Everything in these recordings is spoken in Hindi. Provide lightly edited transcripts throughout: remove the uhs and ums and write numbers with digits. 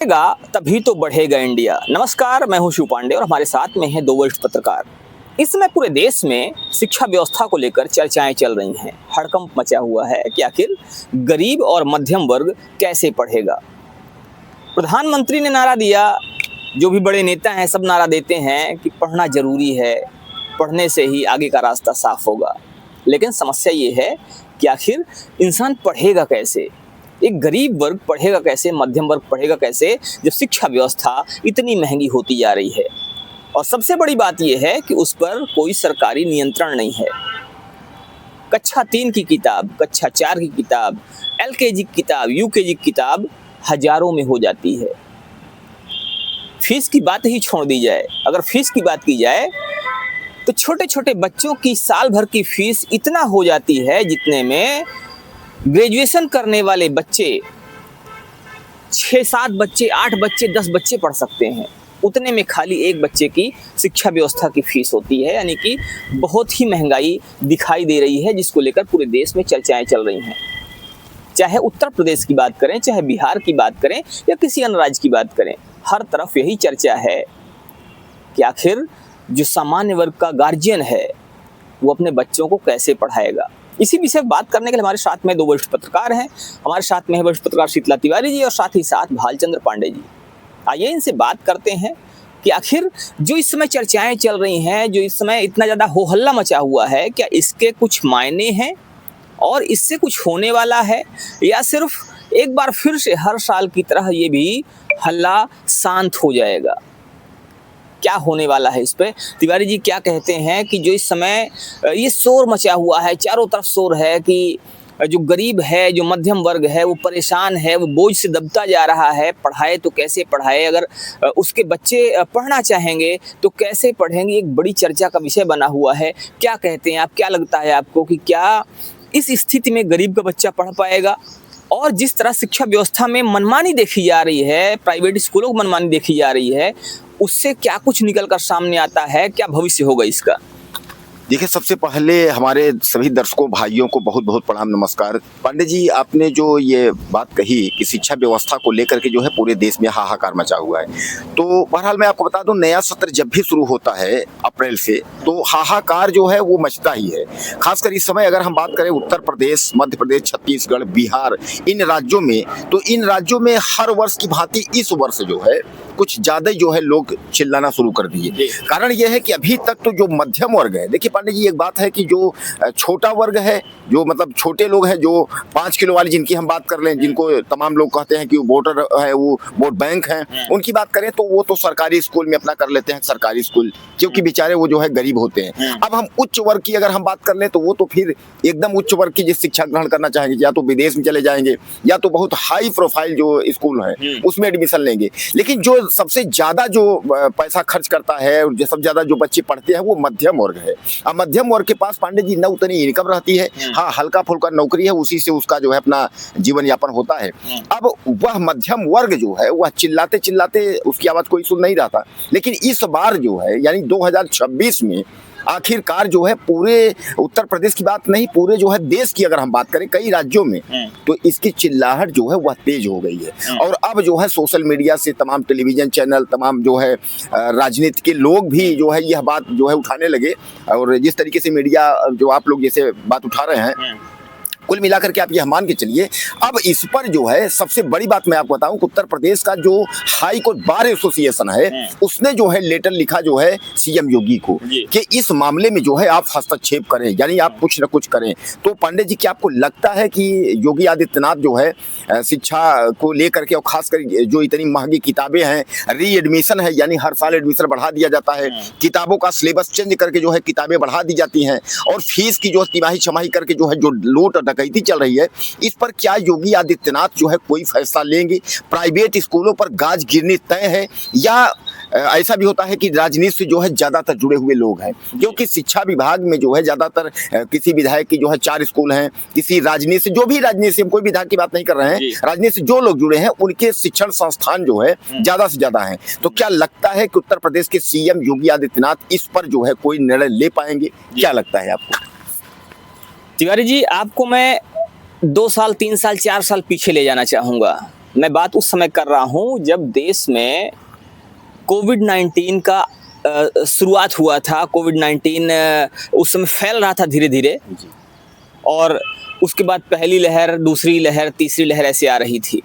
बढ़ेगा तभी तो बढ़ेगा इंडिया। नमस्कार, मैं हूं शिव पांडे और हमारे साथ में हैं दो वरिष्ठ पत्रकार। इस समय पूरे देश में शिक्षा व्यवस्था को लेकर चर्चाएं चल रही हैं। हड़कंप मचा हुआ है कि आखिर गरीब और मध्यम वर्ग कैसे पढ़ेगा। प्रधानमंत्री ने नारा दिया, जो भी बड़े नेता हैं सब नारा देते हैं कि पढ़ना जरूरी है, पढ़ने से ही आगे का रास्ता साफ होगा। लेकिन समस्या ये है कि आखिर इंसान पढ़ेगा कैसे, एक गरीब वर्ग पढ़ेगा कैसे, मध्यम वर्ग पढ़ेगा कैसे, जब शिक्षा व्यवस्था इतनी महंगी होती जा रही है। और सबसे बड़ी बात यह है कि उस पर कोई सरकारी नियंत्रण नहीं है। कक्षा 3 की किताब, कक्षा 4 की किताब, LKG की किताब, UKG की किताब हजारों में हो जाती है। फीस की बात ही छोड़ दी जाए, अगर फीस की बात की जाए तो छोटे छोटे बच्चों की साल भर की फीस इतना हो जाती है जितने में ग्रेजुएशन करने वाले बच्चे 6-7 बच्चे, 8 बच्चे, 10 बच्चे पढ़ सकते हैं। उतने में खाली एक बच्चे की शिक्षा व्यवस्था की फीस होती है। यानी कि बहुत ही महंगाई दिखाई दे रही है, जिसको लेकर पूरे देश में चर्चाएं चल रही हैं। चाहे उत्तर प्रदेश की बात करें, चाहे बिहार की बात करें या किसी अन्य राज्य की बात करें, हर तरफ यही चर्चा है कि आखिर जो सामान्य वर्ग का गार्जियन है वो अपने बच्चों को कैसे पढ़ाएगा। इसी विषय पर बात करने के लिए हमारे साथ में दो वरिष्ठ पत्रकार हैं। हमारे साथ में है वरिष्ठ पत्रकार शीतला तिवारी जी और साथ ही साथ भालचंद्र पांडे जी। आइए इनसे बात करते हैं कि आखिर जो इस समय चर्चाएं चल रही हैं, जो इस समय इतना ज़्यादा हो हल्ला मचा हुआ है, क्या इसके कुछ मायने हैं और इससे कुछ होने वाला है, या सिर्फ एक बार फिर से हर साल की तरह ये भी हल्ला शांत हो जाएगा। क्या होने वाला है इस पे? तिवारी जी क्या कहते हैं कि जो इस समय ये शोर मचा हुआ है, चारों तरफ शोर है कि जो गरीब है, जो मध्यम वर्ग है, वो परेशान है, वो बोझ से दबता जा रहा है। पढ़ाए तो कैसे पढ़ाए, अगर उसके बच्चे पढ़ना चाहेंगे तो कैसे पढ़ेंगे, एक बड़ी चर्चा का विषय बना हुआ है। क्या कहते हैं आप, क्या लगता है आपको कि क्या इस स्थिति में गरीब का बच्चा पढ़ पाएगा? और जिस तरह शिक्षा व्यवस्था में मनमानी देखी जा रही है, प्राइवेट स्कूलों में मनमानी देखी जा रही है, उससे क्या कुछ निकल कर सामने आता है, क्या भविष्य होगा इसका? देखिए, सबसे पहले हमारे सभी दर्शकों भाइयों को बहुत बहुत प्रणाम, नमस्कार। पांडे जी, आपने जो ये बात कही कि शिक्षा व्यवस्था को लेकर के जो है पूरे देश में हाहाकार मचा हुआ है, तो बहरहाल मैं आपको बता दूं, नया सत्र जब भी शुरू होता है अप्रैल से, तो हाहाकार जो है वो मचता ही है। खासकर इस समय अगर हम बात करें उत्तर प्रदेश, मध्य प्रदेश, छत्तीसगढ़, बिहार, इन राज्यों में, तो इन राज्यों में हर वर्ष की भांति इस वर्ष जो है कुछ ज्यादा जो है लोग चिल्लाना शुरू कर दिए। कारण यह है कि अभी तक तो जो मध्यम वर्ग है, देखिए पांडे जी, एक बात है कि जो छोटा वर्ग है, जो मतलब छोटे लोग हैं, जो 5 किलो वाली जिनकी हम बात कर लें, जिनको तमाम लोग कहते हैं कि वो वोटर है, वो वोट बैंक हैं, उनकी बात करें तो वो तो सरकारी स्कूल में अपना कर लेते हैं, सरकारी स्कूल, क्योंकि बेचारे वो जो है गरीब होते हैं। अब हम उच्च वर्ग की अगर हम बात कर लें तो वो तो फिर एकदम उच्च वर्ग की जिस शिक्षा ग्रहण करना चाहेंगे, या तो विदेश में चले जाएंगे या तो बहुत हाई प्रोफाइल जो स्कूल है उसमें एडमिशन लेंगे। लेकिन जो सबसे ज्यादा जो पैसा खर्च करता है और सबसे ज्यादा जो बच्चे पढ़ते हैं वो मध्यम वर्ग है। अब मध्यम वर्ग के पास पांडे जी न उतनी इनकम रहती है, हाँ हल्का फुल्का नौकरी है, उसी से उसका जो है अपना जीवन यापन होता है। अब वह मध्यम वर्ग जो है वह चिल्लाते चिल्लाते उसकी आवाज कोई सुन नहीं रहा था। लेकिन इस बार जो है यानी 2026 में आखिरकार जो है पूरे उत्तर प्रदेश की बात नहीं, पूरे जो है देश की अगर हम बात करें कई राज्यों में, तो इसकी चिल्लाहट जो है वह तेज हो गई है। और अब जो है सोशल मीडिया से तमाम टेलीविजन चैनल, तमाम जो है राजनीति के लोग भी जो है यह बात जो है उठाने लगे। और जिस तरीके से मीडिया जो आप लोग जैसे बात उठा रहे हैं, कुल मिलाकर के आप ये मान के चलिए, अब इस पर जो है सबसे बड़ी बात मैं आपको बताऊं कि उत्तर प्रदेश का जो हाई कोर्ट बार एसोसिएशन है उसने जो है लेटर लिखा जो है सीएम योगी को कि इस मामले में जो है आप हस्तक्षेप करें, यानी आप कुछ न कुछ करें। तो पांडे जी, क्या आपको लगता है कि योगी आदित्यनाथ जो है शिक्षा को लेकर के, और खासकर जो इतनी महंगी किताबें हैं, री एडमिशन है, यानी हर साल एडमिशन बढ़ा दिया जाता है, किताबों का सिलेबस चेंज करके जो है किताबें बढ़ा दी जाती हैं, और फीस की जो तिमाही छमाही करके जो है जो लूट डकैती चल रही है, इस पर क्या योगी आदित्यनाथ जो है कोई फैसला लेंगे? प्राइवेट स्कूलों पर गाज गिरनी तय है, या ऐसा भी होता है कि राजनीति से जो है ज्यादातर जुड़े हुए लोग हैं? क्योंकि शिक्षा विभाग में जो है ज्यादातर किसी विधायक की जो है 4 स्कूल हैं, किसी राजनीति से, जो भी राजनीति से, हम कोई विधायक की बात नहीं कर रहे हैं, राजनीति से जो लोग जुड़े हैं उनके शिक्षण संस्थान जो है ज्यादा से ज्यादा हैं। तो क्या लगता है कि उत्तर प्रदेश के सीएम योगी आदित्यनाथ इस पर जो है कोई निर्णय ले पाएंगे? क्या लगता है आपको? तिवारी जी, आपको मैं 2 साल, 3 साल, 4 साल पीछे ले जाना चाहूँगा। मैं बात उस समय कर रहा हूँ जब देश में कोविड-19 का शुरुआत हुआ था। कोविड-19 उस समय फैल रहा था धीरे धीरे, और उसके बाद पहली लहर, दूसरी लहर, तीसरी लहर ऐसे आ रही थी।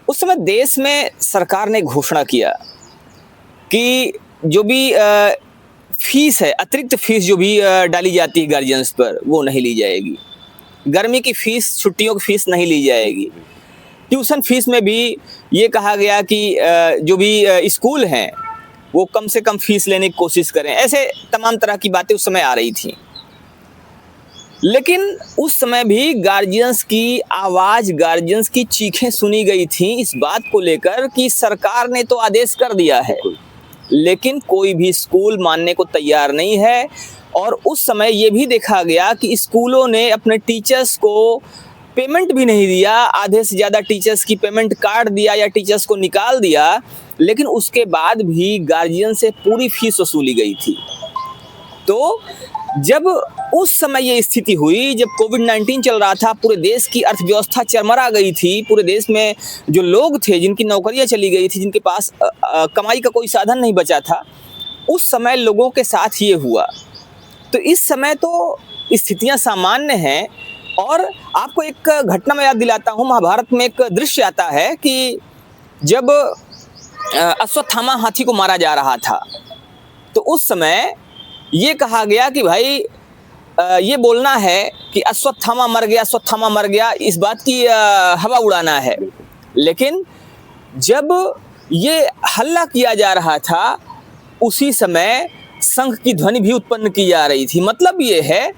उस समय देश में सरकार ने घोषणा किया कि जो भी फीस है, अतिरिक्त फीस जो भी डाली जाती है गार्जियंस पर, वो नहीं ली जाएगी। गर्मी की फीस, छुट्टियों की फीस नहीं ली जाएगी। ट्यूशन फीस में भी ये कहा गया कि जो भी स्कूल हैं वो कम से कम फीस लेने की कोशिश करें। ऐसे तमाम तरह की बातें उस समय आ रही थी। लेकिन उस समय भी गार्जियंस की आवाज़, गार्जियंस की चीखें सुनी गई थी इस बात को लेकर कि सरकार ने तो आदेश कर दिया है, लेकिन कोई भी स्कूल मानने को तैयार नहीं है। और उस समय ये भी देखा गया कि स्कूलों ने अपने टीचर्स को पेमेंट भी नहीं दिया। आधे से ज़्यादा टीचर्स की पेमेंट काट दिया या टीचर्स को निकाल दिया, लेकिन उसके बाद भी गार्जियन से पूरी फीस वसूली गई थी। तो जब उस समय ये स्थिति हुई, जब कोविड-19 चल रहा था, पूरे देश की अर्थव्यवस्था चरमरा गई थी, पूरे देश में जो लोग थे जिनकी नौकरियां चली गई थी, जिनके पास कमाई का कोई साधन नहीं बचा था, उस समय लोगों के साथ ये हुआ। तो इस समय तो स्थितियां सामान्य हैं। और आपको एक घटना मैं याद दिलाता हूँ। महाभारत में एक दृश्य आता है कि जब अश्वत्थामा हाथी को मारा जा रहा था, तो उस समय ये कहा गया कि भाई ये बोलना है कि अश्वत्थामा मर गया, अश्वत्थामा मर गया, इस बात की हवा उड़ाना है। लेकिन जब ये हल्ला किया जा रहा था, उसी समय शंख की ध्वनि भी उत्पन्न की जा रही थी। मतलब ये है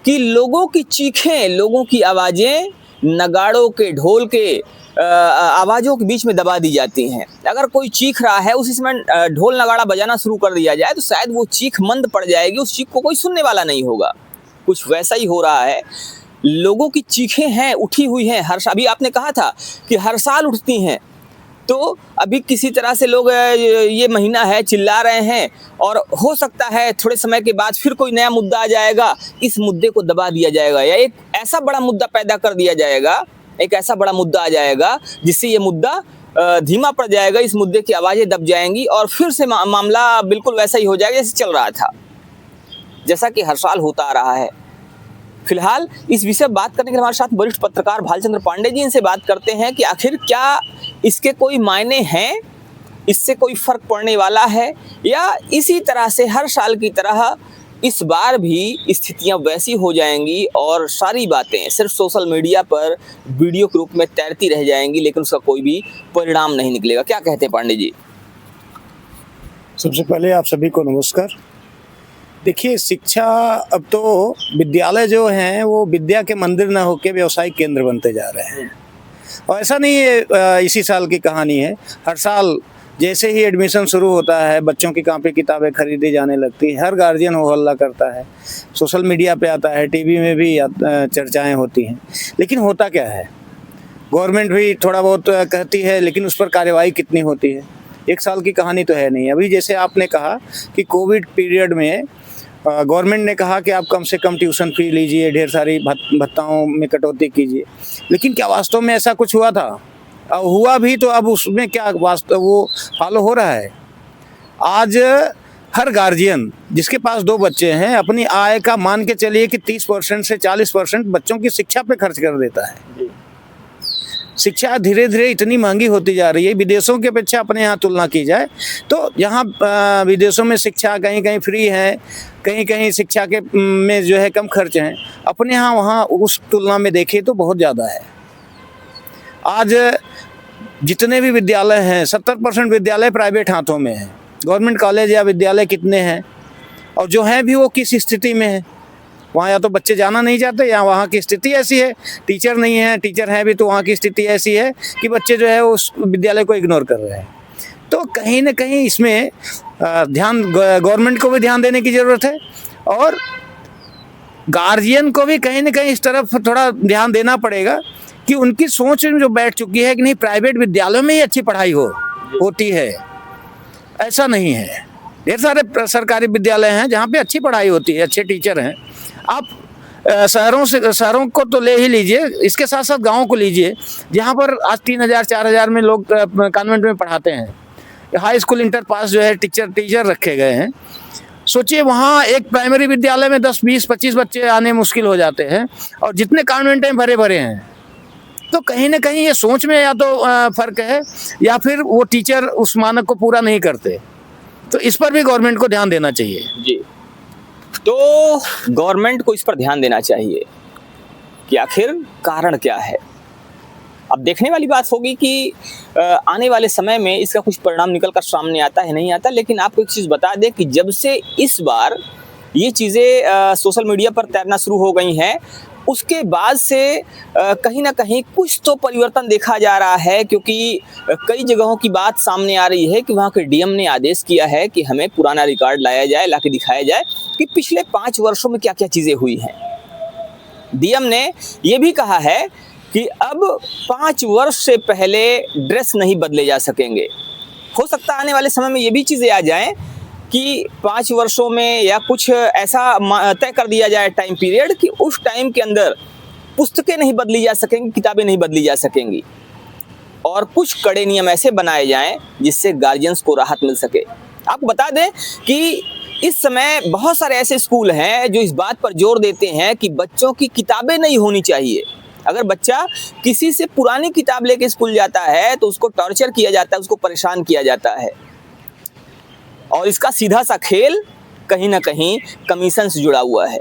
कि लोगों की चीखें, लोगों की आवाज़ें नगाड़ों के, ढोल के आवाज़ों के बीच में दबा दी जाती हैं। अगर कोई चीख रहा है, उसी समय ढोल नगाड़ा बजाना शुरू कर दिया जाए तो शायद वो चीख मंद पड़ जाएगी, उस चीख को कोई सुनने वाला नहीं होगा। कुछ वैसा ही हो रहा है। लोगों की चीखें हैं, उठी हुई हैं। अभी आपने कहा था कि हर साल उठती हैं, तो अभी किसी तरह से लोग ये महीना है चिल्ला रहे हैं, और हो सकता है थोड़े समय के बाद फिर कोई नया मुद्दा आ जाएगा, इस मुद्दे को दबा दिया जाएगा, या एक ऐसा बड़ा मुद्दा पैदा कर दिया जाएगा, एक ऐसा बड़ा मुद्दा आ जाएगा जिससे ये मुद्दा धीमा पड़ जाएगा, इस मुद्दे की आवाज़ें दब जाएंगी और फिर से मामला बिल्कुल वैसा ही हो जाएगा जैसे चल रहा था, जैसा कि हर साल होता आ रहा है। फिलहाल इस विषय पर बात करने के लिए हमारे साथ वरिष्ठ पत्रकार भालचंद्र पांडे जी, इनसे बात करते हैं कि आखिर क्या इसके कोई मायने हैं, इससे कोई फर्क पड़ने वाला है, या इसी तरह से हर साल की तरह इस बार भी स्थितियां वैसी हो जाएंगी और सारी बातें सिर्फ सोशल मीडिया पर वीडियो के रूप में तैरती रह जाएंगी, लेकिन उसका कोई भी परिणाम नहीं निकलेगा। क्या कहते हैं पांडे जी? सबसे पहले आप सभी को नमस्कार। देखिए, शिक्षा, अब तो विद्यालय जो हैं वो विद्या के मंदिर न होकर व्यवसायिक केंद्र बनते जा रहे हैं। और ऐसा नहीं है इसी साल की कहानी है। हर साल जैसे ही एडमिशन शुरू होता है, बच्चों की कॉपी किताबें खरीदी जाने लगती है, हर गार्जियन हो हल्ला करता है, सोशल मीडिया पे आता है, टीवी में भी चर्चाएं होती हैं। लेकिन होता क्या है? गवर्नमेंट भी थोड़ा बहुत कहती है, लेकिन उस पर कार्रवाई कितनी होती है? एक साल की कहानी तो है नहीं। अभी जैसे आपने कहा कि कोविड पीरियड में गवर्नमेंट ने कहा कि आप कम से कम ट्यूशन फी लीजिए, ढेर सारी भत्ताओं में कटौती कीजिए, लेकिन क्या वास्तव में ऐसा कुछ हुआ था? अब हुआ भी तो अब उसमें क्या वास्तव वो फॉलो हो रहा है? आज हर गार्जियन जिसके पास 2 बच्चे हैं, अपनी आय का मान के चलिए कि 30% से 40% बच्चों की शिक्षा पे खर्च कर देता है। शिक्षा धीरे धीरे इतनी महंगी होती जा रही है, विदेशों के अपेक्षा अपने यहाँ तुलना की जाए तो यहाँ विदेशों में शिक्षा कहीं कहीं फ्री है, कहीं कहीं शिक्षा के में जो है कम खर्च हैं। अपने यहाँ वहाँ उस तुलना में देखें तो बहुत ज़्यादा है। आज जितने भी विद्यालय हैं, 70% विद्यालय प्राइवेट हाथों में हैं। गवर्नमेंट कॉलेज या विद्यालय कितने हैं, और जो हैं भी वो किस स्थिति में है? वहाँ या तो बच्चे जाना नहीं चाहते, या वहाँ की स्थिति ऐसी है, टीचर नहीं है, टीचर हैं भी तो वहाँ की स्थिति ऐसी है कि बच्चे जो है उस विद्यालय को इग्नोर कर रहे हैं। तो कहीं ना कहीं इसमें ध्यान गवर्नमेंट को भी ध्यान देने की ज़रूरत है, और गार्जियन को भी कहीं ना कहीं इस तरफ थोड़ा ध्यान देना पड़ेगा कि उनकी सोच जो बैठ चुकी है कि नहीं, प्राइवेट विद्यालयों में ही अच्छी पढ़ाई होती है। ऐसा नहीं है। ढेर सारे सरकारी विद्यालय हैं जहाँ पे अच्छी पढ़ाई होती है, अच्छे टीचर हैं। आप शहरों को तो ले ही लीजिए, इसके साथ साथ गाँव को लीजिए, जहाँ पर आज 3,000 4,000 में लोग कॉन्वेंट में पढ़ाते हैं। हाई स्कूल इंटर पास जो है टीचर रखे गए हैं। सोचिए वहाँ एक प्राइमरी विद्यालय में 10, 20, 25 बच्चे आने मुश्किल हो जाते हैं, और जितने कॉन्वेंट हैं भरे भरे हैं। तो कहीं ना कहीं ये सोच में या तो फर्क है, या फिर वो टीचर उस मानक को पूरा नहीं करते। तो इस पर भी गवर्नमेंट को ध्यान देना चाहिए। जी, तो गवर्नमेंट को इस पर ध्यान देना चाहिए कि आखिर कारण क्या है। अब देखने वाली बात होगी कि आने वाले समय में इसका कुछ परिणाम निकल कर सामने आता है नहीं आता। लेकिन आपको एक चीज़ बता दें कि जब से इस बार ये चीज़ें सोशल मीडिया पर तैरना शुरू हो गई हैं, उसके बाद से कहीं ना कहीं कुछ तो परिवर्तन देखा जा रहा है। क्योंकि कई जगहों की बात सामने आ रही है कि वहाँ के डीएम ने आदेश किया है कि हमें पुराना रिकॉर्ड लाया जाए, ला के दिखाया जाए कि पिछले 5 वर्षों में क्या क्या चीज़ें हुई हैं। डीएम ने ये भी कहा है कि अब 5 वर्ष से पहले ड्रेस नहीं बदले जा सकेंगे। हो सकता है आने वाले समय में ये भी चीज़ें आ जाएं कि 5 वर्षों में या कुछ ऐसा तय कर दिया जाए टाइम पीरियड कि उस टाइम के अंदर पुस्तकें नहीं बदली जा सकेंगी, किताबें नहीं बदली जा सकेंगी, और कुछ कड़े नियम ऐसे बनाए जाएं जिससे गार्जियंस को राहत मिल सके। आपको बता दें कि इस समय बहुत सारे ऐसे स्कूल हैं जो इस बात पर जोर देते हैं कि बच्चों की किताबें नहीं होनी चाहिए। अगर बच्चा किसी से पुरानी किताब लेके स्कूल जाता है तो उसको टॉर्चर किया जाता है, उसको परेशान किया जाता है। और इसका सीधा सा खेल कहीं ना कहीं कमीशन से जुड़ा हुआ है।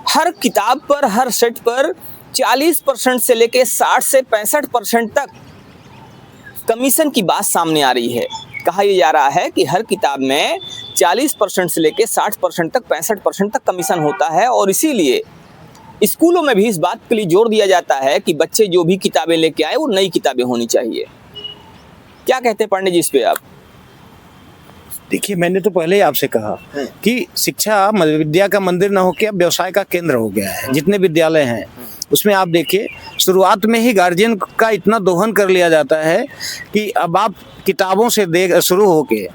हर किताब पर, हर सेट पर 40% से लेके 60 से 65% तक कमीशन की बात सामने आ रही है। कहा यह जा रहा है कि हर किताब में 40% से लेके 60% तक, 65% तक कमीशन होता है। और इसीलिए स्कूलों में भी इस बात के लिए जोर दिया जाता है कि बच्चे जो भी किताबें लेके आए वो नई किताबें होनी चाहिए। क्या कहते हैं पंडित जी इस पे आप? देखिए, मैंने तो पहले ही आपसे कहा कि शिक्षा विद्या का मंदिर न होकर अब व्यवसाय का केंद्र हो गया है। जितने विद्यालय हैं उसमें आप देखिए, शुरुआत में ही गार्जियन का इतना दोहन कर लिया जाता है कि अब आप किताबों से शुरू होके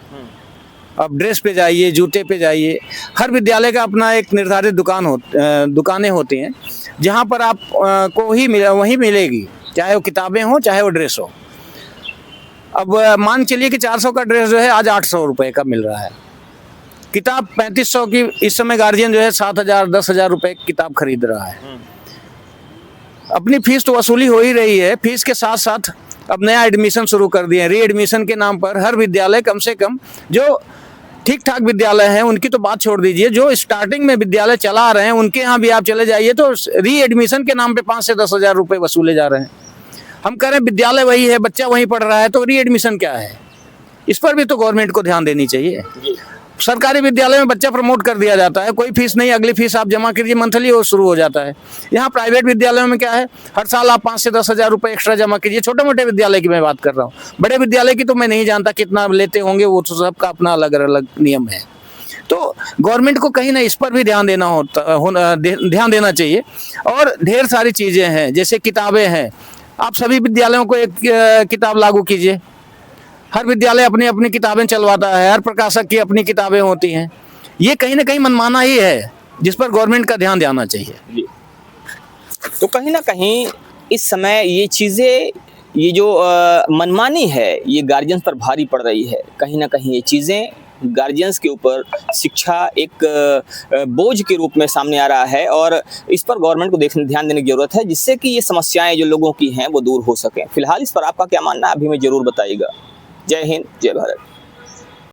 अब ड्रेस पे जाइए, जूते पे जाइए। हर विद्यालय का अपना एक निर्धारित दुकानें होती हैं जहाँ पर आप को ही वहीं मिलेगी, चाहे वो किताबें हो चाहे वो ड्रेस हो। अब मान चलिए कि 400 का ड्रेस जो है आज 800 रुपये का मिल रहा है। किताब 3500 की इस समय गार्जियन जो है 7,000 10,000 रुपये की किताब खरीद रहा है। अपनी फीस तो वसूली हो ही रही है। फीस के साथ साथ अब नया एडमिशन शुरू कर दिए। री एडमिशन के नाम पर हर विद्यालय, कम से कम जो ठीक ठाक विद्यालय हैं उनकी तो बात छोड़ दीजिए, जो स्टार्टिंग में विद्यालय चला रहे हैं उनके यहाँ भी आप चले जाइए तो री एडमिशन के नाम पे 5 से 10,000 रुपये वसूले जा रहे हैं। हम कह रहे हैं विद्यालय वही है, बच्चा वहीं पढ़ रहा है, तो री एडमिशन क्या है? इस पर भी तो गवर्नमेंट को ध्यान देनी चाहिए। सरकारी विद्यालय में बच्चा प्रमोट कर दिया जाता है, कोई फीस नहीं, अगली फीस आप जमा कीजिए, मंथली वो शुरू हो जाता है। यहाँ प्राइवेट विद्यालयों में क्या है, हर साल आप 5 से 10,000 रुपये एक्स्ट्रा जमा कीजिए। छोटे मोटे विद्यालय की मैं बात कर रहा हूँ, बड़े विद्यालय की तो मैं नहीं जानता कितना लेते होंगे, वो तो सबका अपना अलग अलग नियम है। तो गवर्नमेंट को कहीं ना इस पर भी ध्यान ध्यान देना चाहिए। और ढेर सारी चीज़ें हैं, जैसे किताबें हैं, आप सभी विद्यालयों को एक किताब लागू कीजिए। हर विद्यालय अपनी अपनी किताबें चलवाता है, हर प्रकाशक की अपनी किताबें होती हैं। ये कहीं ना कहीं मनमाना ही है, जिस पर गवर्नमेंट का ध्यान देना चाहिए। तो कहीं ना कहीं इस समय ये चीज़ें, ये जो मनमानी है, ये गार्जियंस पर भारी पड़ रही है। कहीं ना कहीं ये चीज़ें गार्जियंस के ऊपर शिक्षा एक बोझ के रूप में सामने आ रहा है, और इस पर गवर्नमेंट को ध्यान देने की जरूरत है, जिससे कि ये समस्याएं जो लोगों की हैं वो दूर हो सकें। फिलहाल इस पर आपका क्या मानना है, अभी में जरूर बताइएगा। जय हिंद, जय भारत।